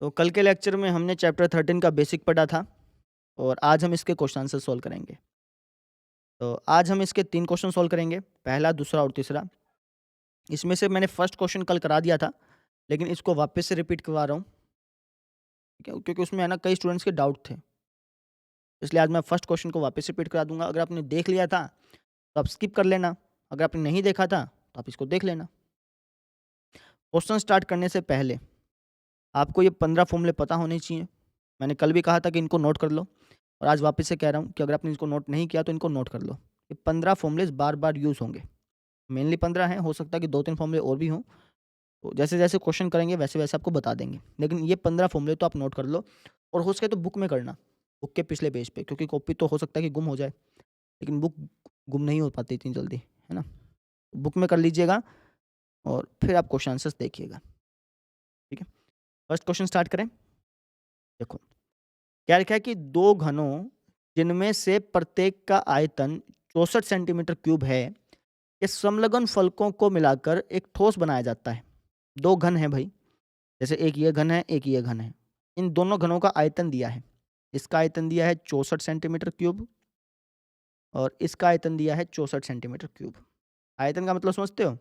तो कल के लेक्चर में हमने चैप्टर 13 का बेसिक पढ़ा था और आज हम इसके क्वेश्चन आंसर सॉल्व करेंगे। तो आज हम इसके 3 क्वेश्चन सॉल्व करेंगे, पहला, दूसरा और तीसरा। इसमें से मैंने फर्स्ट क्वेश्चन कल करा दिया था, लेकिन इसको वापस से रिपीट करवा रहा हूँ, ठीक है? क्योंकि उसमें है ना कई स्टूडेंट्स के डाउट थे। इसलिए आज मैं फर्स्ट क्वेश्चन को वापस रिपीट करा दूँगा। अगर आपने देख लिया था, तो आप स्किप कर लेना। अगर आपने नहीं देखा था, तो आप इसको देख लेना। क्वेश्चन स्टार्ट करने से पहले आपको ये 15 फ़ॉर्मूले पता होने चाहिए। मैंने कल भी कहा था कि इनको नोट कर लो और आज वापस से कह रहा हूँ कि अगर आपने इसको नोट नहीं किया तो इनको नोट कर लो। ये 15 फ़ॉर्मूलेज़ बार-बार यूज़ होंगे। मेनली 15 हैं, हो सकता है कि 2-3 फ़ॉर्मूले और भी हों। तो जैसे-जैसे क्वेश्चन करेंगे वैसे-वैसे आपको बता देंगे। लेकिन ये 15 फ़ॉर्मूले तो आप नोट कर लो और हो सके तो बुक में करना, बुक के पिछले पेज पे, क्योंकि कॉपी तो हो सकता है कि गुम हो जाए, लेकिन बुक गुम नहीं हो पाती इतनी जल्दी, है ना? बुक में कर लीजिएगा और फिर आप क्वेश्चन आंसर्स देखिएगा, ठीक है? फर्स्ट क्वेश्चन स्टार्ट करें? देखो, क्या लिखा है कि 2 घनों जिनमें से प्रत्येक का आयतन 64 सेंटीमीटर क्यूब है, के समलग्न फलकों को मिलाकर एक ठोस बनाया जाता है। 2 घन हैं भई, जैसे एक ये घन है, एक ये घन है। इन दोनों घनों का आयतन दिया है। इसका आयतन दिया है 64 सेंटीमीटर क्यूब और इसका आयतन दिया है 64 सेंटीमीटर क्यूब। आयतन का मतलब समझते हो?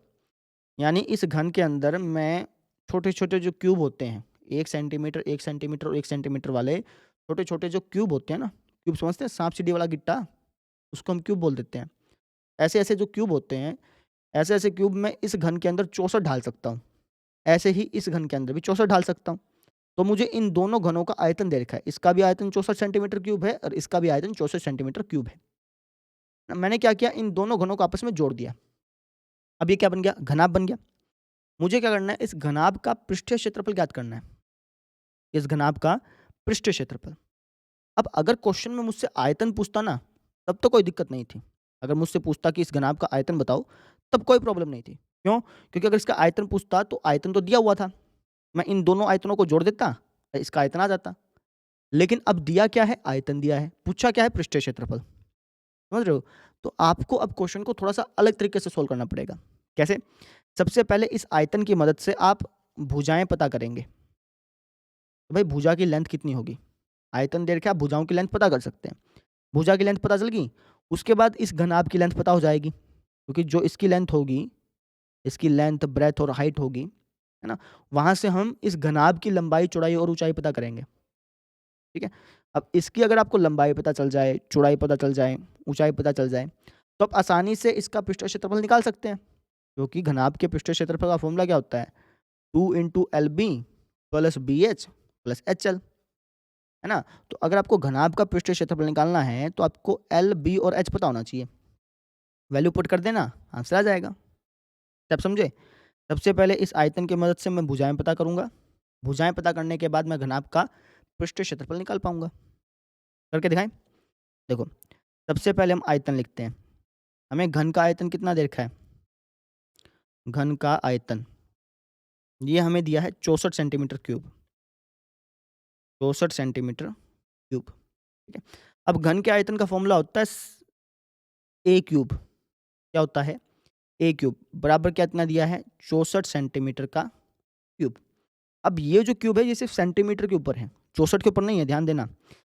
यानी इस घन के अंदर मैं छोटे-छोटे जो क्यूब होते हैं, 1 सेंटीमीटर, 1 सेंटीमीटर और 1 सेंटीमीटर वाले छोटे-छोटे जो क्यूब होते हैं ना, क्यूब समझते हैं? साँप-सीढ़ी वाला गिट्टा, उसको हम क्यूब बोल देते हैं। ऐसे-ऐसे जो क्यूब होते हैं, ऐसे-ऐसे क्यूब मैं इस घन के अंदर 64 ढाल सकता हूँ। ऐसे ही इस घन के अंदर भी 64 ढाल सकता हूँ। तो मुझे इन दोनों घनों का आयतन दे रखा है। इसका भी आयतन 64 सेंटीमीटर क्यूब है और इसका भी आयतन 64 सेंटीमीटर क्यूब है। मैंने क्या किया, इन दोनों घनों को आपस में जोड़ दिया। अब ये क्या बन गया? घनाभ बन गया। मुझे क्या करना है, इस घनाभ का पृष्ठीय क्षेत्रफल ज्ञात करना है। इस घनाभ का पृष्ठीय क्षेत्रफल। अब अगर क्वेश्चन में मुझसे आयतन पूछता ना, तब तो कोई दिक्कत नहीं थी। अगर मुझसे पूछता कि इस घनाभ का आयतन बताओ, तब कोई प्रॉब्लम नहीं थी। क्यों? क्योंकि अगर इसका आयतन पूछता तो आयतन तो दिया हुआ था। मैं इन दोनों आयतनों को जोड़ देता, इसका आयतन आ जाता। लेकिन अब दिया क्या है? आयतन दिया है। पूछा क्या है? पृष्ठीय क्षेत्रफल। समझ रहे हो? तो आपको अब क्वेश्चन को थोड़ा-सा अलग तरीके से सोल्व करना पड़ेगा। कैसे? सबसे पहले इस आयतन की मदद से आप भुजाएँ पता करेंगे। तो भाई भुजा की लेंथ कितनी होगी? आयतन दे रखा है, आप भुजाओं की लेंथ पता कर सकते हैं। भुजा की लेंथ पता चल गई, उसके बाद इस घनाभ की लेंथ पता हो जाएगी। क्योंकि जो इसकी लेंथ होगी, इसकी लेंथ, ब्रेथ और हाइट होगी, है ना? वहाँ से हम इस घनाभ की लंबाई, चौड़ाई और ऊँचाई पता करेंगे। ठीक है? अब इसकी अगर आपको लंबाई पता चल जाए, चौड़ाई पता चल जाए, ऊँचाई पता चल जाए, तो आप आसानी से इसका पृष्ठीय क्षेत्रफल निकाल सकते हैं। क्योंकि घनाभ के पृष्ठीय क्षेत्रफल का फ़ॉर्मूला क्या होता है? 2 into LB plus BH plus HL, है ना? तो अगर आपको घनाभ का पृष्ठीय क्षेत्रफल निकालना है, तो आपको एल, बी और एच पता होना चाहिए। वैल्यू पुट कर देना, आंसर आ जाएगा। आप समझे? सबसे पहले इस आयतन की मदद से मैं भुजाएँ पता करूँगा। भुजाएँ पता करने के बाद मैं घनाभ का पृष्ठीय क्षेत्रफल निकाल पाऊँगा। करके दिखाएँ? देखो, सबसे पहले हम आयतन लिखते हैं। हमें घन का आयतन कितना दे रखा है? घन का आयतन, ये हमें दिया है 64 सेंटीमीटर क्यूब। 64 सेंटीमीटर क्यूब, ठीक है? अब घन के आयतन का फ़ॉर्मूला होता है ए क्यूब। क्या होता है? ए क्यूब बराबर कितना दिया है? 64 सेंटीमीटर का क्यूब। अब ये जो क्यूब है, ये सिर्फ़ सेंटीमीटर के ऊपर है, 64 के ऊपर नहीं है, ध्यान देना।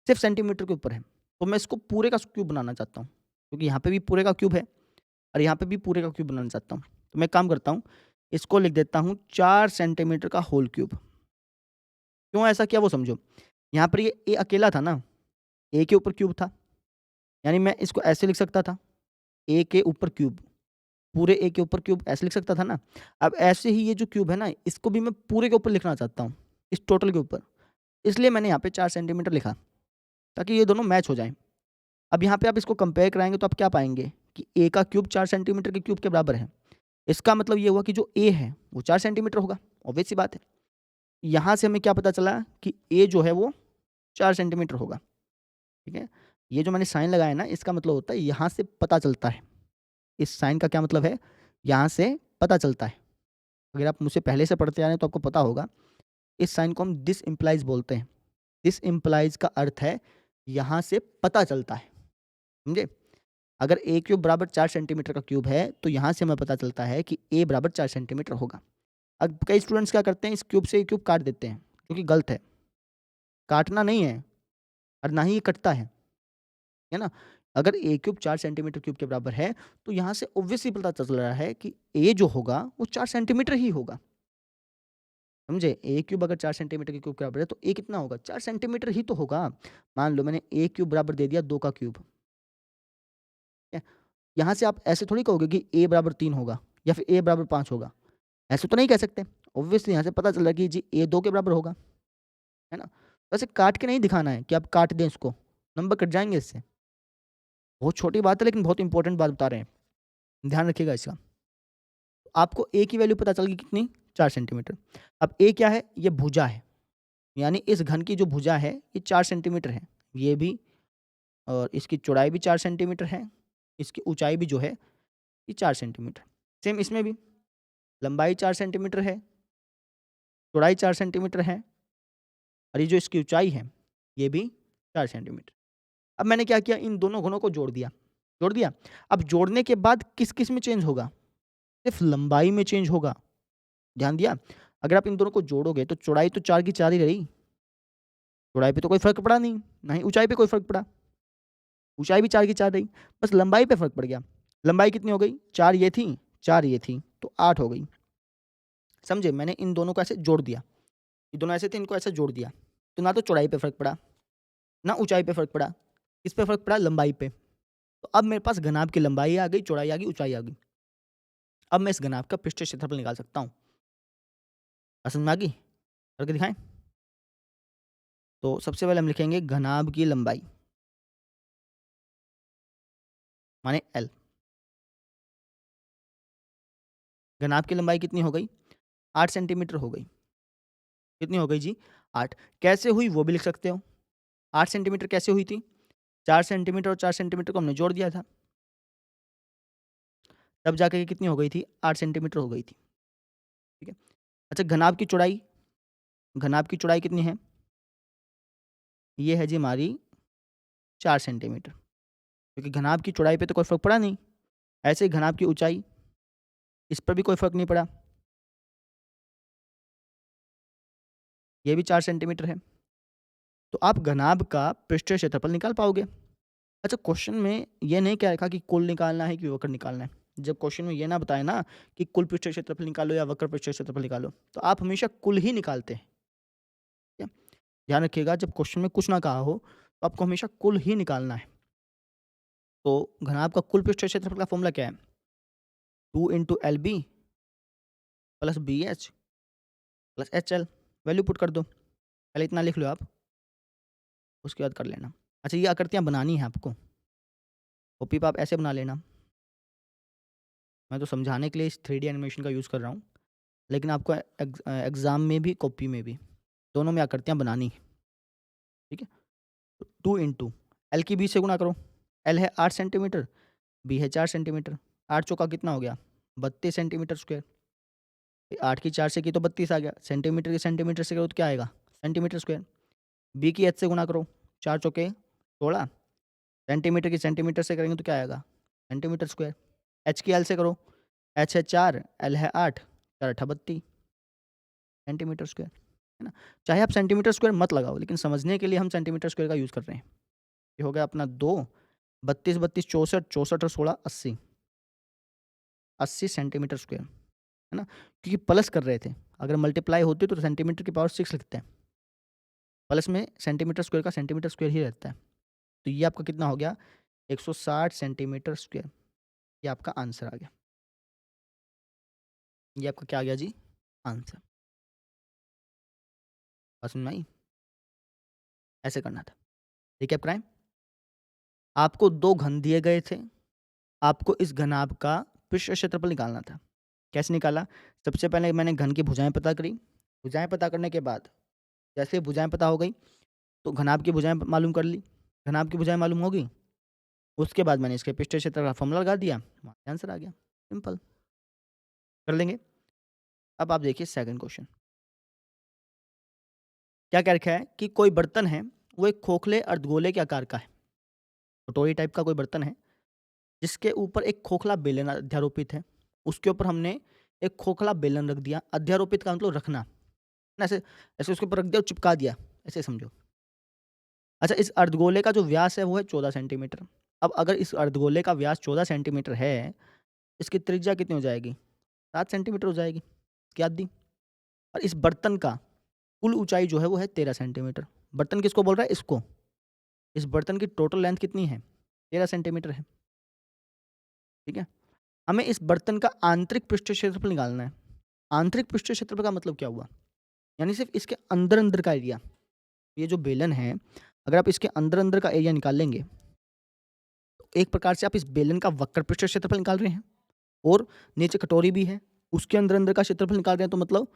सिर्फ़ सेंटीमीटर के ऊपर है। तो मैं इसको पूरे का क्यूब बनाना चाहता हूँ, क्योंकि यहाँ पे भी पूरे का क्यूब है और यहाँ पे भी पूरे का क्यूब बनाना चाहता हूँ। तो मैं एक काम करता हूँ, इसको लिख देता हूँ 4 सेंटीमीटर का होल क्यूब। क्यों ऐसा किया वो समझो। यहाँ पर ये ए अकेला था ना, ए के ऊपर क्यूब था, यानी मैं इसको ऐसे लिख सकता था, ए के ऊपर क्यूब, पूरे ए के ऊपर क्यूब ऐसे लिख सकता था ना। अब ऐसे ही ये जो क्यूब है ना, इसको भी मैं पूरे के ऊपर लिखना चाहता हूँ, इस टोटल के ऊपर। इसलिए मैंने यहाँ पे 4 सेंटीमीटर लिखा, ताकि ये दोनों मैच हो जाएँ। अब यहाँ पे आप इसको कंपेयर कराएँगे तो आप क्या पाएँगे कि ए का क्यूब 4 सेंटीमीटर के क्यूब के बराबर है। इसका मतलब ये हुआ कि जो ए है, वो 4 सेंटीमीटर होगा, ऑब्वियस सी बात है। यहाँ से हमें क्या पता चला कि ए जो है वो 4 सेंटीमीटर होगा, ठीक है? ये जो मैंने साइन लगाया है ना, इसका मतलब होता है यहाँ से पता चलता है। इस साइन का क्या मतलब है? यहाँ से पता चलता है। अगर आप मुझसे पहले से पढ़ते आ रहे हैं तो आपको पता होगा, इस साइन को हम दिस इम्प्लाइज़ बोलते हैं। दिस इम्प्लाइज़ का अर्थ है यहाँ से पता चलता है, समझे? अगर ए क्यूब बराबर 4 सेंटीमीटर का क्यूब है, तो यहाँ से हमें पता चलता है कि ए बराबर 4 सेंटीमीटर होगा। अब कई स्टूडेंट्स क्या करते हैं, इस क्यूब से ये क्यूब काट देते हैं, जो कि गलत है। काटना नहीं है और ना ही ये कटता है ना? अगर a क्यूब 4 सेंटीमीटर क्यूब के बराबर है, तो यहाँ से ऑब्वियसली पता चल रहा है कि a जो होगा वो 4 सेंटीमीटर ही होगा। समझे? a क्यूब अगर 4 सेंटीमीटर के क्यूब के बराबर है, तो a कितना होगा? 4 सेंटीमीटर ही तो होगा। मान लो मैंने a क्यूब बराबर दे दिया 2 का क्यूब। ठीक है? यहाँ से आप ऐसे थोड़ी कहोगे कि a बराबर 3 होगा या फिर a बराबर 5 होगा। ऐसे तो नहीं कह सकते। ऑब्वियसली यहाँ से पता चल रहा है कि जी a 2 के बराबर होगा। है ना? वैसे काट के नहीं दिखाना है कि आप काट दें इसको, नंबर कट जाएँगे इससे। बहुत छोटी बात है लेकिन बहुत इंपॉर्टेंट बात बता रहे हैं। ध्यान रखिएगा इसका। आपको a की वैल्यू पता चल गई कितनी? 4 सेंटीमीटर। अब a क्या है? ये भुजा है। यानी इस घन की जो भुजा है ये 4 सेंटीमीटर है। ये भी और इसकी चौड़ाई भी 4 सेंटीमीटर है। इसकी ऊंचाई भी जो है ये 4 सेंटीमीटर। सेम इसमें भी लंबाई 4 सेंटीमीटर है, चौड़ाई 4 सेंटीमीटर है और ये जो इसकी ऊंचाई है ये भी 4 सेंटीमीटर। अब मैंने क्या किया? इन दोनों घनों को जोड़ दिया। जोड़ दिया। अब जोड़ने के बाद किस-किस में चेंज होगा? सिर्फ लंबाई में चेंज होगा। ध्यान दिया? अगर आप इन दोनों को जोड़ोगे तो चौड़ाई तो 4 की 4 ही रही। चौड़ाई पे तो कोई फ़र्क पड़ा नहीं, ना ही ऊँचाई पे कोई फ़र्क पड़ा। ऊँचाई भी 4 की 4 रही, बस लंबाई पे फ़र्क पड़ गया। लंबाई कितनी हो गई? 4 ये थी, 4 ये थी, तो 8 हो गई। समझे? मैंने इन दोनों को ऐसे जोड़ दिया। ये दोनों ऐसे थे, इनको ऐसे जोड़ दिया। तो ना तो चौड़ाई पे फ़र्क पड़ा, ना ऊँचाई पे फ़र्क पड़ा। किस पे फ़र्क पड़ा? लंबाई पे। तो अब मेरे पास घनाभ की लंबाई आ गई, चौड़ाई आ गई, ऊँचाई आ गई। अब मैं इस घनाभ का पृष्ठीय क्षेत्रफल निकाल सकता हूँ। बात समझ में आ गई? करके दिखाएँ? तो सबसे पहले हम लिखेंगे घनाभ की लंबाई माने L। घनाभ की लंबाई कितनी हो गई? 8 सेंटीमीटर हो गई। कितनी हो गई जी? 8। कैसे हुई वो भी लिख सकते हो। 8 सेंटीमीटर कैसे हुई थी? 4 सेंटीमीटर और 4 सेंटीमीटर को हमने जोड़ दिया था। तब जाके ये कितनी हो गई थी? 8 सेंटीमीटर हो गई थी। ठीक है? अच्छा घनाभ की चौड़ाई? घनाभ की चौड़ाई कितनी है? ये है जी हमारी 4 सेंटीमीटर। क्योंकि घनाभ की चौड़ाई पे तो कोई फ़र्क पड़ा नहीं। ऐसे ही घनाभ की ऊँचाई, इस पर भी कोई फ़र्क नहीं पड़ा। ये भी 4 सेंटीमीटर है। तो आप घनाभ का पृष्ठीय क्षेत्रफल निकाल पाओगे। अच्छा क्वेश्चन में ये नहीं कह रखा कि कुल निकालना है कि वक्र निकालना है। जब क्वेश्चन में ये ना बताए ना कि कुल पृष्ठीय क्षेत्रफल निकालो या वक्र पृष्ठीय क्षेत्रफल निकालो, तो आप हमेशा कुल ही निकालते हैं। ठीक है? ध्यान रखिएगा जब क्वेश्चन में कुछ ना कहा हो, तो आपको हमेशा कुल ही निकालना है। तो घनाभ का कुल पृष्ठीय क्षेत्रफल का फॉर्मूला क्या है? 2 into LB plus BH plus HL। Value put कर दो। पहले इतना लिख लो आप, उसके बाद कर लेना। अच्छा ये आकृतियाँ बनानी है आपको। कॉपी पे आप ऐसे बना लेना। मैं तो समझाने के लिए इस 3D एनिमेशन का यूज़ कर रहा हूँ। लेकिन आपको एग्ज़ाम में भी, कॉपी में भी, दोनों में आकृतियाँ बनानी है। ठीक है? तो 2 इंटू L की B से गुणा करो। L है 8 सेंटीमीटर, B है 4 सेंटीमीटर। 8 चौका कितना हो गया? 32 सेंटीमीटर स्क्वायर। 8 की 4 से की तो 32 आ गया। सेंटीमीटर की सेंटीमीटर से करो तो क्या आएगा? Centimetre square. B की H से गुणा करो। 4 चौके 16। सेंटीमीटर की सेंटीमीटर से करेंगे तो क्या आएगा? Centimetre square. H की L से करो। H है 4, L है 8, 4 अट्ठा 32 सेंटीमीटर स्क्वायर। है ना? चाहे आप सेंटीमीटर स्क्वायर मत लगाओ, लेकिन समझने के लिए हम सेंटीमीटर स्क्वायर का यूज़ कर रहे हैं। ये हो गया अपना 2, 32, 32, 64, 64 और 16, 80, 80 सेंटीमीटर स्क्वायर। है ना? क्योंकि प्लस कर रहे थे, अगर मल्टीप्लाई होती तो सेंटीमीटर की पावर 6 लिखते हैं। प्लस में सेंटीमीटर स्क्वायर का सेंटीमीटर स्क्वायर ही रहता है। तो ये आपका कितना हो गया? 160 सेंटीमीटर स्क्वायर। ये आपका आंसर आ गया। ये आपका क्या आ गया जी? आंसर। बात समझ में आई? ऐसे करना था। रिकैप कराएँ? आपको 2 घन दिए गए थे। आपको इस घनाभ का पृष्ठ क्षेत्रफल निकालना था। कैसे निकाला? सबसे पहले मैंने घन की भुजाएँ पता करी। भुजाएँ पता करने के बाद जैसे ही भुजाएँ पता हो गई, तो घनाभ की भुजाएँ मालूम कर ली। घनाभ की भुजाएँ मालूम हो गई, उसके बाद मैंने इसके पृष्ठीय क्षेत्र का फ़ॉर्मूला लगा दिया, वहाँ से आंसर आ गया। सिंपल। कर लेंगे। अब आप देखिए सेकंड क्वेश्चन। क्या कह रखा है कि कोई बर्तन है, वो एक खोखले अर्धगोले के आकार का है। कटोरी टाइप का कोई बर्तन है, जिसके ऊपर एक खोखला बेलन अध्यारोपित है। उसके ऊपर हमने एक खोखला बेलन रख दिया। अध्यारोपित का मतलब रखना। ऐसे ऐसे उसके ऊपर रख दिया और चिपका दिया, ऐसे समझो। अच्छा, इस अर्धगोले का जो व्यास है वो है 14 सेंटीमीटर। अब अगर इस अर्धगोले का व्यास 14 सेंटीमीटर है, इसकी त्रिज्या कितनी हो जाएगी? 7 सेंटीमीटर हो जाएगी। क्या दी? और इस बर्तन का कुल ऊँचाई जो है वो है 13 सेंटीमीटर। बर्तन किसको बोल रहा है? इसको। इस बर्तन की टोटल लेंथ कितनी है? 13 सेंटीमीटर है। ठीक है? हमें इस बर्तन का आंतरिक पृष्ठीय क्षेत्रफल निकालना है। आंतरिक पृष्ठीय क्षेत्रफल का मतलब क्या हुआ? यानी सिर्फ़ इसके अंदर-अंदर का एरिया। ये जो बेलन है, अगर आप इसके अंदर-अंदर का एरिया निकाल लेंगे, तो एक प्रकार से आप इस बेलन का वक्र पृष्ठीय क्षेत्रफल निकाल रहे हैं और नीचे कटोरी भी है, उसके अंदर-अंदर का क्षेत्रफल निकाल रहे हैं, तो मतलब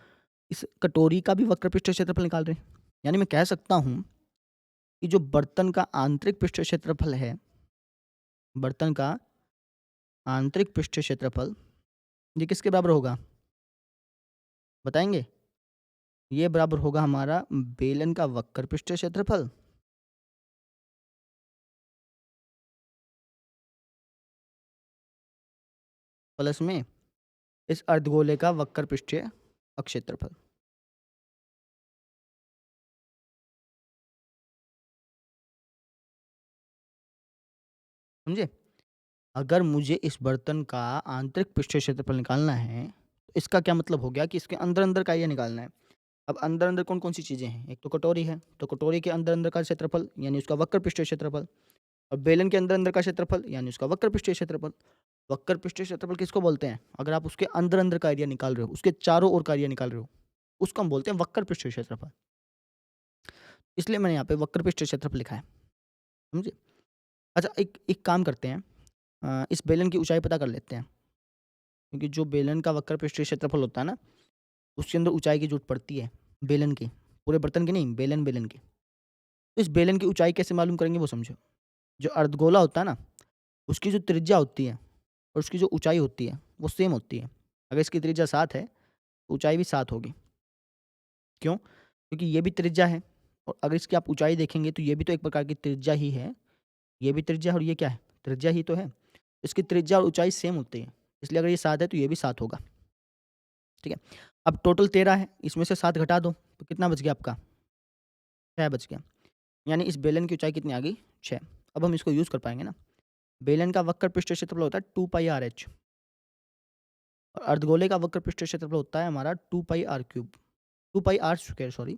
इस कटोरी का भी वक्र पृष्ठीय क्षेत्रफल निकाल रहे हैं। यानी मैं कह सकता हूँ कि जो बर्तन का आंतरिक पृष्ठीय क्षेत्रफल है, बर्तन का आंतरिक पृष्ठीय क्षेत्रफल, ये किसके बराबर होगा? बताएँगे? ये बराबर होगा हमारा बेलन का वक्र पृष्ठीय क्षेत्रफल प्लस में इस अर्धगोले का वक्र पृष्ठीय क्षेत्रफल। समझे? अगर मुझे इस बर्तन का आंतरिक पृष्ठीय क्षेत्रफल निकालना है, तो इसका क्या मतलब हो गया कि इसके अंदर-अंदर का एरिया निकालना है। अब अंदर-अंदर कौन-कौन सी चीज़ें हैं? एक तो कटोरी है, तो कटोरी के अंदर-अंदर का क्षेत्रफल यानी उसका वक्र पृष्ठीय क्षेत्रफल और बेलन के अंदर-अंदर का क्षेत्रफल यानी उसका वक्र पृष्ठीय क्षेत्रफल। वक्र पृष्ठीय क्षेत्रफल किसको बोलते हैं? अगर आप उसके अंदर-अंदर का एरिया निकाल रहे हो, उसके चारों ओर का एरिया निकाल रहे हो, उसको हम बोलते हैं वक्र पृष्ठीय क्षेत्रफल। इसलिए मैंने यहाँ पे वक्र पृष्ठीय क्षेत्रफल लिखा है। समझे? अच्छा, एक एक काम करते हैं, इस बेलन की ऊँचाई पता कर लेते हैं, क्योंकि जो बेलन का वक्र पृष्ठीय क्षेत्रफल होता है ना, उसके अंदर ऊँचाई की ज़रूरत पड़ती है, बेलन की। पूरे बर्तन की नहीं, बेलन की। तो इस बेलन की ऊँचाई कैसे मालूम करेंगे वो समझो। जो अर्धगोला होता है ना, उसकी जो त्रिज्या होती है और उसकी जो ऊँचाई होती है, वो सेम होती है। अगर इसकी त्रिज्या 7 है, तो ऊँचाई भी 7 होगी। क्यों? क्योंकि ये भी त्रिज्या है और अगर इसकी आप ऊँचाई देखेंगे तो ये भी तो एक प्रकार की त्रिज्या ही है। ये भी त्रिज्या है और ये क्या है? त्रिज्या ही तो है। इसकी त्रिज्या और ऊँचाई सेम होती है। इसलिए अगर ये 7 है तो ये भी 7 होगा। ठीक है? अब टोटल 13 है, इसमें से 7 घटा दो, तो कितना बच गया आपका? 6 बच गया। यानी इस बेलन की ऊँचाई कितनी आ गई? 6। अब हम इसको यूज़ कर पाएँगे ना। बेलन का वक्र पृष्ठीय क्षेत्रफल होता है 2 पाई RH और अर्धगोले का वक्र पृष्ठीय क्षेत्रफल होता है हमारा 2 पाई R क्यूब, 2 पाई R स्क्वायर सॉरी,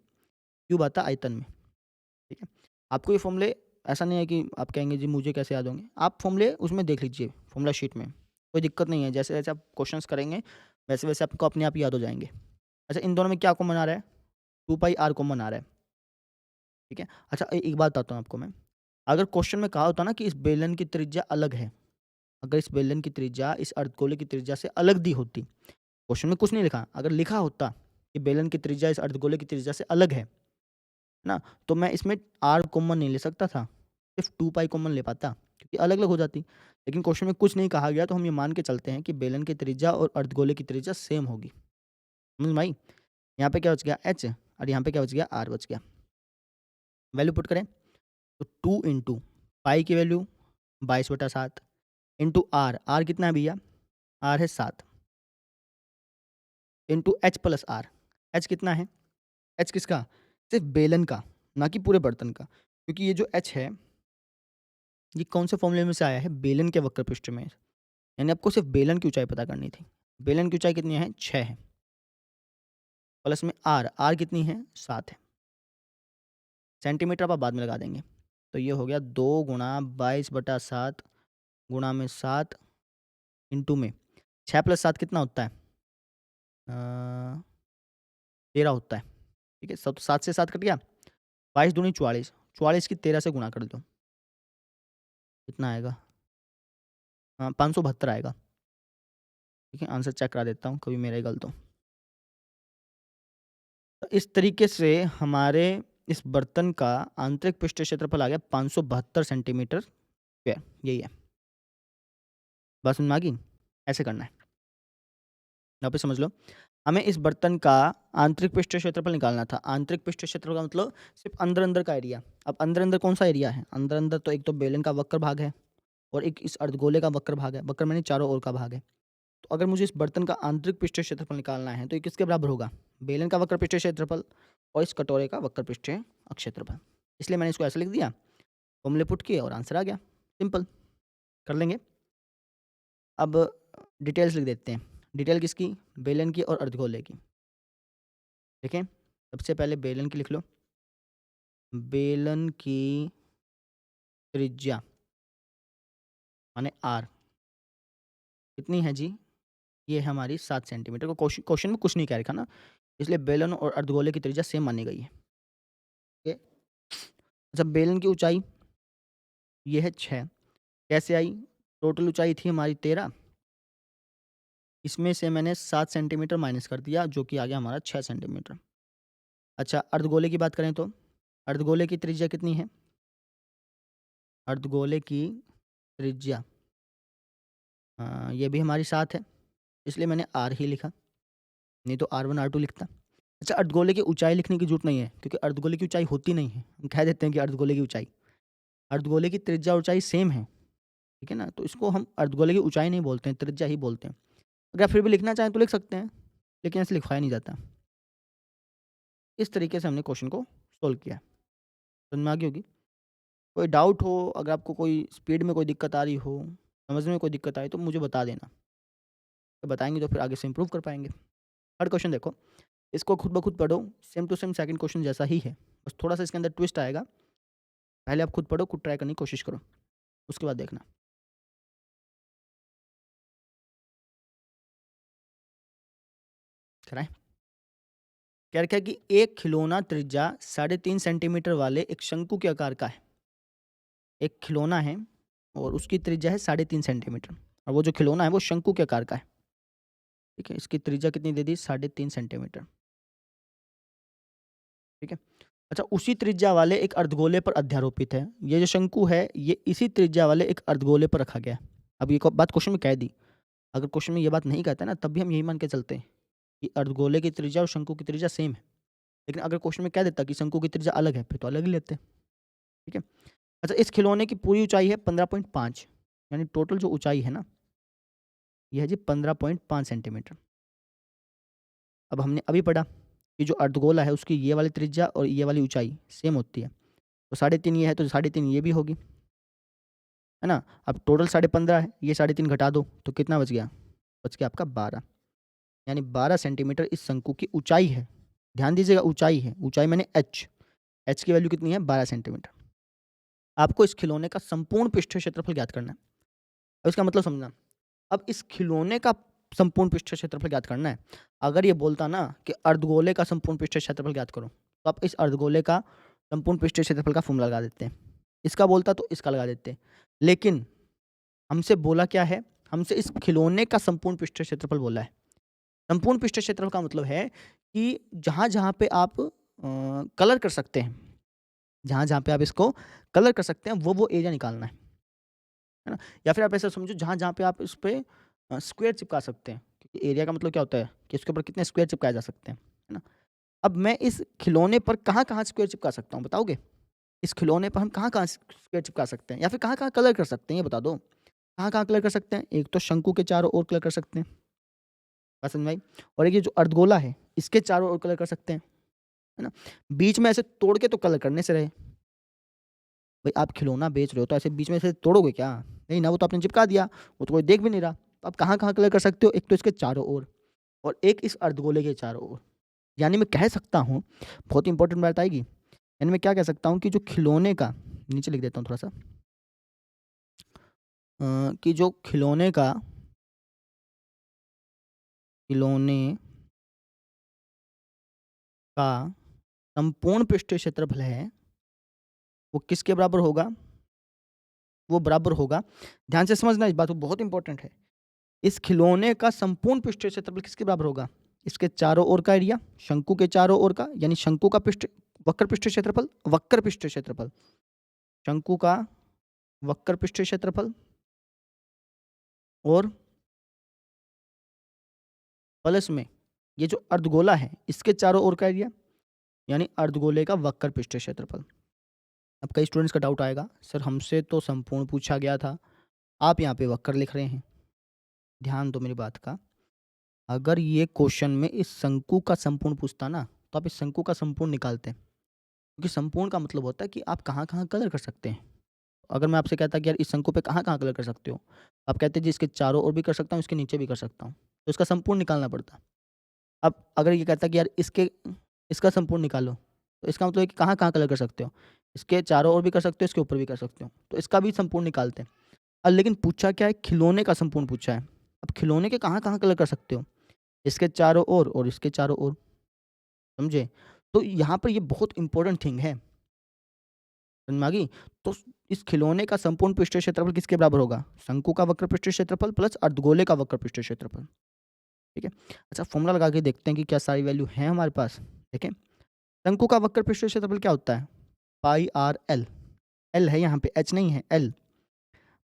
क्यूब आता है आयतन में। ठीक है? आपको ये फ़ॉर्मूले ऐसा नहीं है कि आप कहेंगे जी मुझे कैसे याद होंगे, आप फ़ॉर्मूले उसमें देख लीजिए फ़ॉर्मूला शीट में, कोई दिक्कत नहीं है। जैसे-जैसे आप क्वेश्चंस करेंगे, वैसे-वैसे आपको अपने आप ही याद हो जाएँगे। अच्छा, इन दोनों में क्या कॉमन आ रहा है? 2 पाई R कॉमन आ रहा है। ठीक है? अच्छा, एक बात बताता हूँ आपको मैं, अगर क्वेश्चन में कहा होता ना कि इस बेलन की त्रिज्या अलग है, अगर इस बेलन की त्रिज्या इस अर्धगोले की त्रिज्या से अलग दी होती, क्वेश्चन में कुछ नहीं लिखा, अगर लिखा होता कि बेलन की त्रिज्या इस अर्धगोले की त्रिज्या से अलग है ना, तो मैं इसमें R कॉमन नहीं ले सकता था, सिर्फ 2 पाई कॉमन ले पाता, क्योंकि अलग-अलग हो जाती। लेकिन क्वेश्चन में कुछ नहीं कहा गया, तो हम ये मान के चलते हैं कि बेलन की त्रिज्या और अर्धगोले की त्रिज्या सेम होगी। समझ में आई? यहाँ पे क्या बच गया? H और यहाँ पे क्या बच गया? R बच गया। वैल्यू पुट करें, तो 2 इंटू पाई की वैल्यू 22/7 इंटू R, R कितना है भैया? R है 7 into H plus R, H कितना है? H किसका? सिर्फ बेलन का, ना कि पूरे बर्तन का, क्योंकि ये जो H है, ये कौन से फॉर्मूले में से आया है? बेलन के वक्र पृष्ठ में। यानी आपको सिर्फ बेलन की ऊँचाई पता करनी थी। बेलन की ऊँचाई कितनी है? 6 है, प्लस में R, R कितनी है? 7 है। सेंटीमीटर आप बाद में लगा देंगे। तो ये हो गया 2 गुणा 22/7 गुणा में 7 इंटू में 6 प्लस 7 कितना होता है? 13 होता है। ठीक है? 7 से 7 कट गया, 22 दूनी 44, 44 की 13 से गुणा कर दो, कितना आएगा? 572 आएगा। ठीक है? आंसर चेक करा देता हूँ, कभी मेरा ही गलत हो। तो इस तरीके से हमारे इस बर्तन का आंतरिक पृष्ठीय क्षेत्रफल आ गया 572 सेंटीमीटर स्क्वायर, यही है। बात समझ में आ गई? ऐसे करना है। यहाँ पे समझ लो, हमें इस बर्तन का आंतरिक पृष्ठीय क्षेत्रफल निकालना था। आंतरिक पृष्ठीय क्षेत्रफल का मतलब सिर्फ अंदर-अंदर का एरिया। अब अंदर-अंदर कौन सा एरिया है? अंदर-अंदर तो एक तो बेलन का वक्र भाग है और एक इस अर्धगोले का वक्र भाग है। वक्र माने चारों ओर का भाग है। तो अगर मुझे इस बर्तन का आंतरिक पृष्ठीय क्षेत्रफल निकालना है, तो ये किसके बराबर होगा? बेलन का वक्र पृष्ठीय क्षेत्रफल और इस कटोरे का वक्र पृष्ठीय क्षेत्रफल। इसलिए मैंने इसको ऐसे लिख दिया, फॉर्मूले पुट किए और आंसर आ गया। सिंपल, कर लेंगे। अब डिटेल्स लिख देते हैं। डिटेल किसकी? बेलन की और अर्धगोले की। देखें, सबसे पहले बेलन की लिख लो। बेलन की त्रिज्या माने आर कितनी है जी? ये है हमारी 7 सेंटीमीटर। को क्वेश्चन में कुछ नहीं कह रखा ना, इसलिए बेलन और अर्धगोले की त्रिज्या सेम मानी गई है। ओके। अच्छा, बेलन की ऊंचाई ये है 6। कैसे आई? टोटल ऊंचाई थी हमारी 13, इसमें से मैंने 7 सेंटीमीटर माइनस कर दिया, जो कि आ गया हमारा 6 सेंटीमीटर। अच्छा, अर्धगोले की बात करें तो अर्धगोले की त्रिज्या कितनी है? अर्धगोले की त्रिज्या ये भी हमारी 7 है, इसलिए मैंने आर ही लिखा, नहीं तो R1 R2 लिखता। अच्छा, अर्धगोले की ऊंचाई लिखने की जरूरत नहीं है, क्योंकि अर्धगोले की ऊंचाई होती नहीं है। हम कह देते हैं कि अर्धगोले की ऊंचाई, अर्धगोले की त्रिज्या ऊंचाई सेम है, ठीक है ना? तो इसको हम अर्धगोले की ऊंचाई नहीं बोलते हैं, त्रिज्या ही बोलते हैं। अगर आप फिर भी लिखना चाहें तो लिख सकते हैं, लेकिन ऐसे लिखवाया नहीं जाता। इस तरीके से हमने क्वेश्चन को सोल्व किया। समझ में आ गई होगी। कोई डाउट हो, अगर आपको कोई स्पीड में कोई दिक्कत आ रही हो, समझने में कोई दिक्कत आई, तो मुझे बता देना, तो बताएंगे तो फिर आगे से इम्प्रूव कर पाएंगे। थर्ड क्वेश्चन देखो, इसको खुद ब खुद पढ़ो, same to same second question जैसा ही है, बस थोड़ा सा इसके अंदर ट्विस्ट आएगा। पहले आप खुद पढ़ो, खुद ट्राई करने की कोशिश करो, उसके बाद देखना। कराएं? कह रखा है कि एक खिलौना त्रिज्या 3.5 सेंटीमीटर वाले एक शंकु के आकार का है। एक खिलौना है और उसकी त्रिज्या है 3.5 सेंटीमीटर, और वो जो खिलौना है वो शंकु के आकार का है। ठीक है, इसकी त्रिज्या कितनी दे दी? 3.5 सेंटीमीटर। ठीक है। अच्छा, उसी त्रिज्या वाले एक अर्धगोले पर अध्यारोपित है। ये जो शंकु है, ये इसी त्रिज्या वाले एक अर्धगोले पर रखा गया है। अब ये बात क्वेश्चन में कह दी, अगर क्वेश्चन में ये बात नहीं कहता ना, तब भी हम यही मान के चलते हैं कि अर्धगोले की त्रिज्या और शंकु की त्रिज्या सेम है। लेकिन अगर क्वेश्चन में कह देता कि शंकु की त्रिज्या अलग है, फिर तो अलग ही लेते हैं। ठीक है। अच्छा, इस खिलौने की पूरी ऊंचाई है 15.5, यानी टोटल जो ऊंचाई है ना, यह है जी 15.5 सेंटीमीटर। अब हमने अभी पढ़ा कि जो अर्धगोला है उसकी ये वाली त्रिज्या और ये वाली ऊंचाई सेम होती है, तो 3.5 ये है तो 3.5 ये भी होगी, है ना? अब टोटल 15.5 है, ये 3.5 घटा दो तो कितना बच गया? बच गया आपका 12, यानी 12 सेंटीमीटर इस शंकु की ऊंचाई है। ध्यान दीजिएगा, ऊंचाई है, ऊंचाई मैंने एच की वैल्यू कितनी है? 12 सेंटीमीटर। आपको इस खिलौने का संपूर्ण पृष्ठीय क्षेत्रफल ज्ञात करना है। अब इसका मतलब समझना, अब इस खिलौने का संपूर्ण पृष्ठीय क्षेत्रफल ज्ञात करना है। अगर ये बोलता ना कि अर्धगोले का संपूर्ण पृष्ठीय क्षेत्रफल ज्ञात करो, तो आप इस अर्धगोले का संपूर्ण पृष्ठीय क्षेत्रफल का फॉर्मूला लगा देते हैं। इसका बोलता तो इसका लगा देते हैं, लेकिन हमसे बोला क्या है? हमसे इस खिलौने का संपूर्ण पृष्ठीय क्षेत्रफल बोला है। संपूर्ण पृष्ठीय क्षेत्रफल का मतलब है कि जहाँ-जहाँ पे आप कलर कर सकते हैं, जहाँ-जहाँ पे आप इसको कलर कर सकते हैं, वो एरिया निकालना है ना? या फिर आप ऐसा समझो, जहाँ-जहाँ पे आप इस पे स्क्वायर चिपका सकते हैं, क्योंकि एरिया का मतलब क्या होता है कि इसके ऊपर कितने स्क्वायर चिपकाए जा सकते हैं, है ना? अब मैं इस खिलौने पर कहाँ-कहाँ स्क्वायर चिपका सकता हूँ, बताओगे? इस खिलौने पर हम कहाँ-कहाँ स्क्वायर चिपका सकते हैं, या फिर कहाँ-कहाँ कलर कर सकते हैं, ये बता दो। कहाँ-कहाँ कलर कर सकते हैं? एक तो शंकु के चारों ओर कलर कर सकते हैं, बात समझ में आई? और एक ये जो अर्धगोला है, इसके चारों ओर कलर कर सकते हैं, है ना? बीच में ऐसे तोड़ के तो कलर करने से रहे। भाई, आप खिलौना बेच रहे हो तो ऐसे बीच में से तोड़ोगे क्या? नहीं ना, वो तो आपने चिपका दिया, वो तो कोई देख भी नहीं रहा। तो आप कहाँ-कहाँ कलर कर सकते हो? एक तो इसके चारों ओर और एक इस अर्धगोले के चारों ओर। यानी मैं कह सकता हूँ, बहुत इंपॉर्टेंट बात आएगी, यानी मैं क्या कह सकता हूँ कि जो खिलौने का, नीचे लिख देता हूँ थोड़ा-सा, कि जो खिलौने का संपूर्ण पृष्ठीय क्षेत्रफल है, वो किसके बराबर होगा? वो बराबर होगा, ध्यान से समझना, इस बात को, बहुत इंपॉर्टेंट है। इस खिलौने का संपूर्ण पृष्ठीय क्षेत्रफल किसके बराबर होगा? इसके चारों ओर का एरिया, शंकु के चारों ओर का, यानी शंकु का वक्र पृष्ठीय क्षेत्रफल, वक्र पृष्ठीय क्षेत्रफल, शंकु का वक्र पृष्ठीय क्षेत्रफल, और प्लस में ये जो अर्धगोला है इसके चारों ओर का एरिया, यानी अर्धगोले का वक्र पृष्ठीय क्षेत्रफल। अब कई स्टूडेंट्स का डाउट आएगा, सर हमसे तो संपूर्ण पूछा गया था, आप यहाँ पे वक्र लिख रहे हैं। ध्यान दो मेरी बात का, अगर ये क्वेश्चन में इस शंकु का संपूर्ण पूछता ना, तो आप इस शंकु का संपूर्ण निकालते हैं, क्योंकि संपूर्ण का मतलब होता है कि आप कहाँ-कहाँ कलर कर सकते हैं। अगर मैं आपसे कहता कि यार इस शंकु पे कहाँ-कहाँ कलर कर सकते हो? आप कहते जी इसके चारों ओर भी कर सकता हूँ, इसके नीचे भी कर सकता हूँ। तो इसका संपूर्ण निकालना पड़ता। अब अगर ये कहता कि यार इसका संपूर्ण निकालो, तो इसका मतलब है कि कहाँ-कहाँ कलर कर सकते हो? इसके चारों ओर भी कर सकते हो, इसके ऊपर भी कर सकते हो। तो इसका भी संपूर्ण निकालते हैं। लेकिन पूछा क्या है? खिलौने का संपूर्ण पूछा है। अब खिलौने के कहाँ-कहाँ कलर कर सकते हो? इसके चारों ओर और इसके चारों ओर, समझे? तो यहाँ पर ये बहुत इम्पोर्टेंट थिंग है। समझ में आ गई? तो इस खिलौने का संपूर्ण पृष्ठीय क्षेत्रफल किसके बराबर होगा? शंकु का वक्र पृष्ठीय क्षेत्रफल प्लस अर्धगोले का वक्र पृष्ठीय क्षेत्रफल। ठीक है? अच्छा, फ़ॉर्मूला लगा के देखते हैं कि क्या सारी वैल्यू है हमारे पास। देखें, शंकु का वक्र पृष्ठीय क्षेत्रफल क्या होता है? पाई आर एल। एल है यहाँ पे, एच नहीं है, एल।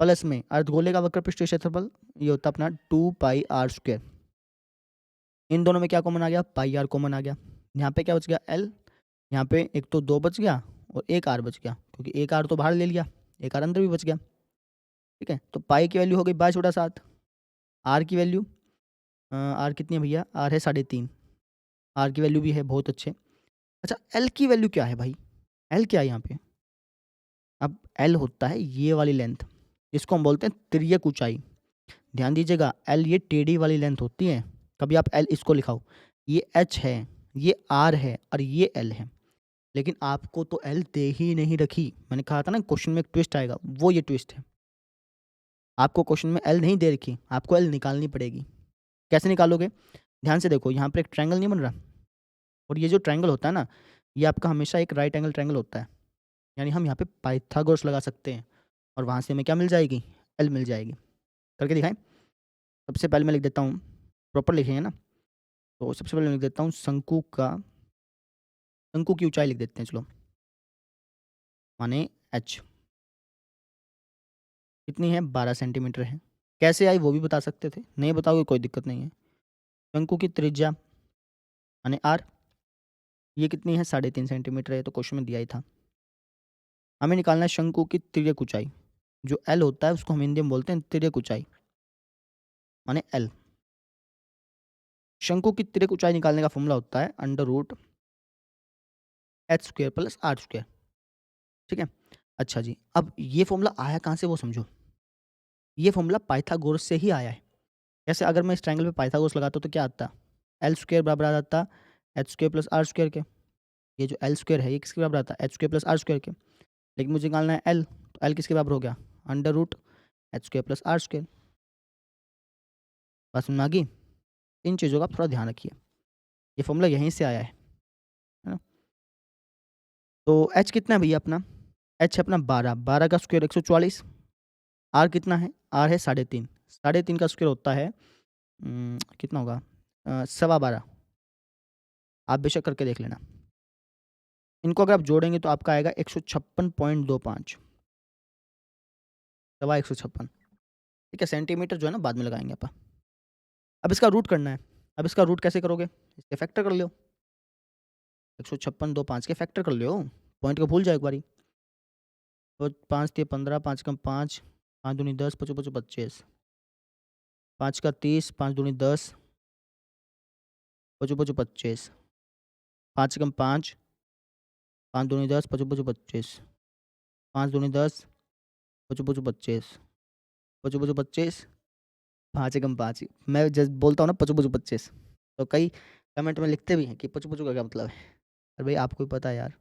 प्लस में अर्धगोले का वक्र पृष्ठीय क्षेत्रफल ये होता है अपना 2 पाई आर स्क्वायर। इन दोनों में क्या कॉमन आ गया? पाई आर कॉमन आ गया। यहाँ पे क्या बच गया? एल। यहाँ पे एक तो 2 बच गया और एक आर बच गया, क्योंकि एक आर तो बाहर ले लिया, एक आर अंदर भी बच गया। ठीक है? तो पाई की वैल्यू हो गई 22/7। आर की वैल्यू आर कितनी है भैया? आर है 3.5। आर की वैल्यू भी है, बहुत अच्छे। अच्छा, एल की वैल्यू क्या है भाई? एल क्या है यहाँ पे? अब एल होता है ये वाली लेंथ, इसको हम बोलते हैं तिर्यक ऊंचाई। ध्यान दीजिएगा, एल ये टेढ़ी वाली लेंथ होती है। कभी आप एल इसको लिखाओ, ये एच है, ये आर है और ये एल है। लेकिन आपको तो एल दे ही नहीं रखी। मैंने कहा था ना क्वेश्चन में एक ट्विस्ट आएगा, वो ये ट्विस्ट है। आपको क्वेश्चन में एल नहीं दे रखी, आपको एल निकालनी पड़ेगी। कैसे निकालोगे? ध्यान से देखो, यहाँ पर एक ट्रायंगल नहीं बन रहा, और ये जो ट्रायंगल होता है ना, ये आपका हमेशा एक राइट एंगल ट्रायंगल होता है। यानी हम यहाँ पे पाइथागोरस लगा सकते हैं और वहाँ से हमें क्या मिल जाएगी? एल मिल जाएगी। करके दिखाएं? सबसे पहले मैं लिख देता हूँ, प्रॉपर लिखेंगे ना, तो सबसे पहले मैं लिख देता हूँ शंकु की ऊंचाई लिख देते हैं, चलो, माने एच कितनी है? 12 सेंटीमीटर है। कैसे आई वो भी बता सकते थे, नहीं बताओगे कोई दिक्कत नहीं है। शंकु की त्रिज्या माने आर, ये कितनी है? 3.5 सेंटीमीटर है, तो क्वेश्चन में दिया ही था। हमें निकालना है शंकु की तिर्यक ऊंचाई। जो एल होता है उसको हम हिंदी में बोलते हैं तिर्यक ऊंचाई, माने एल। शंकु की तिर्यक ऊंचाई निकालने का फॉर्मूला होता है √h² + r²। ठीक है? अच्छा जी, अब ये फॉर्मूला आया कहाँ से वो समझो। ये फॉर्मूला पाइथागोरस से ही आया है। जैसे अगर मैं इस ट्रायंगल पे पाइथागोरस लगाता तो क्या आता? L² बराबर आ जाता h² + r² के। ये जो L² है ये किसके बराबर आता? h² + r² के। लेकिन मुझे निकालना है L, तो L किसके बराबर हो गया? √h² + r²। बात समझ में आ गई? इन चीज़ों का आप थोड़ा ध्यान रखिए। ये फॉर्मूला यहीं से आया है ना? तो h कितना है भैया अपना? h है अपना 12, 12 का स्क्वायर 144। r कितना है? r है 3.5, 3.5 का स्क्वायर होता है कितना होगा? 12.25। आप बेशक करके देख लेना। इनको अगर आप जोड़ेंगे तो आपका आएगा 156.25, सवा 156। ठीक है? सेंटीमीटर जो है ना बाद में लगाएंगे अपन। अब इसका रूट करना है। अब इसका रूट कैसे करोगे? इसके फैक्टर कर लो। 156.25 के फैक्टर कर लो, पॉइंट को भूल जाओ एक बारी। तो 5 तिया 15, 5 कम 5, 5 दूनी 10, 5 5 25, 5 का 30, 5 दूनी 10, 5 5 25, 5 कम 5, 5 दूनी 10, 5 5 25, 5 दूनी 10, 5 5 25, 5 5 25, 5 एकम 5। मैं जब बोलता हूँ ना 5 5 25, तो कई कमेंट में लिखते भी हैं कि 5 5 का क्या मतलब है? अरे भाई आपको भी पता है यार,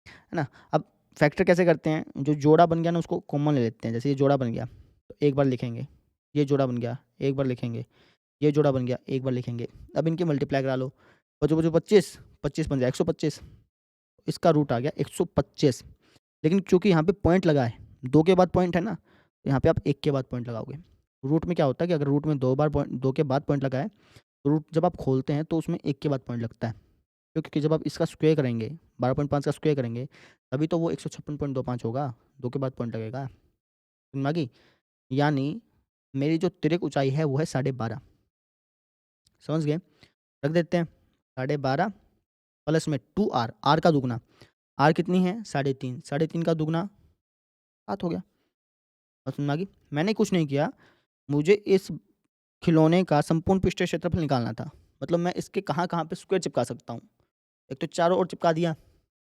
है ना? अब फैक्टर कैसे करते हैं? जो जोड़ा बन गया ना उसको कॉमन ले लेते हैं। जैसे ये जोड़ा बन गया तो एक बार लिखेंगे, ये जोड़ा बन गया एक बार लिखेंगे, ये जोड़ा बन गया एक बार लिखेंगे। अब इनके मल्टीप्लाई करा लो, 5 5 25, 25 बन जाए 125, इसका रूट आ गया 125। लेकिन चूंकि यहाँ पे पॉइंट लगा है, 2 के बाद पॉइंट है ना, तो यहाँ पे आप 1 के बाद पॉइंट लगाओगे। रूट में क्या होता है कि अगर रूट में 2 बार पॉइंट, 2 के बाद पॉइंट लगा है, तो रूट जब आप खोलते हैं तो उसमें 1 के बाद पॉइंट लगता है। क्योंकि जब आप इसका स्क्वायर करेंगे, 12.5 का स्क्वायर करेंगे, तभी तो वो 156.25 होगा, 2 के बाद पॉइंट लगेगा। समझ में आ गई? यानी मेरी जो तिर्यक ऊंचाई है वो है 12.5। समझ गए? रख देते हैं 12.5 प्लस में 2r, r का दुगना। r कितनी है? 3.5, 3.5 का दुगना 7 हो गया। और समझ में आ गई? मैंने कुछ नहीं किया, मुझे इस खिलौने का संपूर्ण पृष्ठीय क्षेत्रफल निकालना था। मतलब मैं इसके कहाँ-कहाँ पे स्क्वायर चिपका सकता हूँ। एक तो चारों ओर चिपका दिया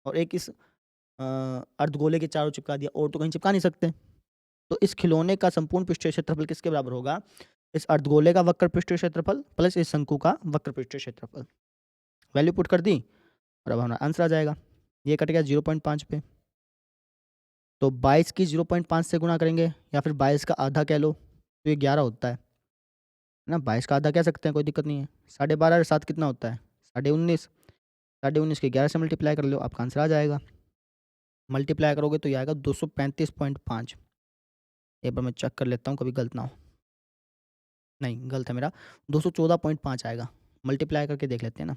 और एक इस अर्धगोले के चारों चिपका दिया, और तो कहीं चिपका नहीं सकते। तो इस खिलौने का संपूर्ण पृष्ठीय क्षेत्रफल किसके बराबर होगा? इस अर्धगोले का वक्र पृष्ठीय क्षेत्रफल प्लस इस शंकु का वक्र पृष्ठीय क्षेत्रफल। वैल्यू पुट कर दी और अब हमारा आंसर आ जाएगा। ये कट गया 0.5 पे, तो 22 की 0.5 से गुणा करेंगे, या फिर 22 का आधा कह लो, तो ये 11 होता है ना। 22 का आधा कह सकते हैं, कोई दिक्कत नहीं है। 12.5 और 7 कितना होता है? 19.5। 19.5 के 11 से मल्टीप्लाई कर लो, आपका आंसर आ जाएगा। मल्टीप्लाई करोगे तो ये आएगा 235.5। एक बार मैं चेक कर लेता हूँ, कभी गलत ना हो। नहीं, गलत है मेरा, 214.5 आएगा। मल्टीप्लाई करके देख लेते हैं ना।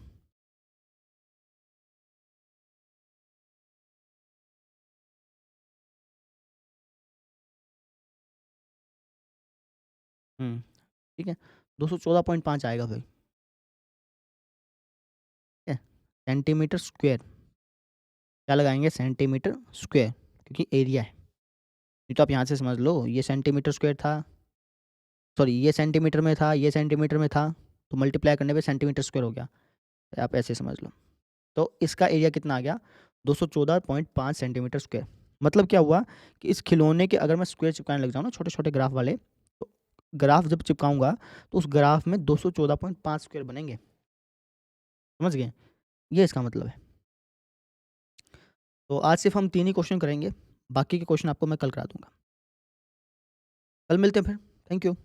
ठीक है, 214.5 आएगा भाई। ठीक है, सेंटीमीटर स्क्वायर। क्या लगाएंगे? सेंटीमीटर स्क्वायर, क्योंकि एरिया है। नहीं तो आप यहाँ से समझ लो, ये सेंटीमीटर स्क्वायर था, सॉरी ये सेंटीमीटर में था, ये सेंटीमीटर में था, तो मल्टीप्लाई करने पे सेंटीमीटर स्क्वायर हो गया। आप ऐसे समझ लो। तो इसका एरिया कितना आ गया? 214.5 सेंटीमीटर स्क्वायर। मतलब क्या हुआ कि इस खिलौने के अगर मैं स्क्वायर चिपकाने लग जाऊँ ना, छोटे छोटे ग्राफ वाले, तो ग्राफ जब चिपकाऊंगा तो उस ग्राफ में 214.5 स्क्वायर बनेंगे। समझ गए? ये इसका मतलब है। तो आज सिर्फ हम 3 ही क्वेश्चन करेंगे, बाकी के क्वेश्चन आपको मैं कल करा दूंगा। कल मिलते हैं फिर। Thank you.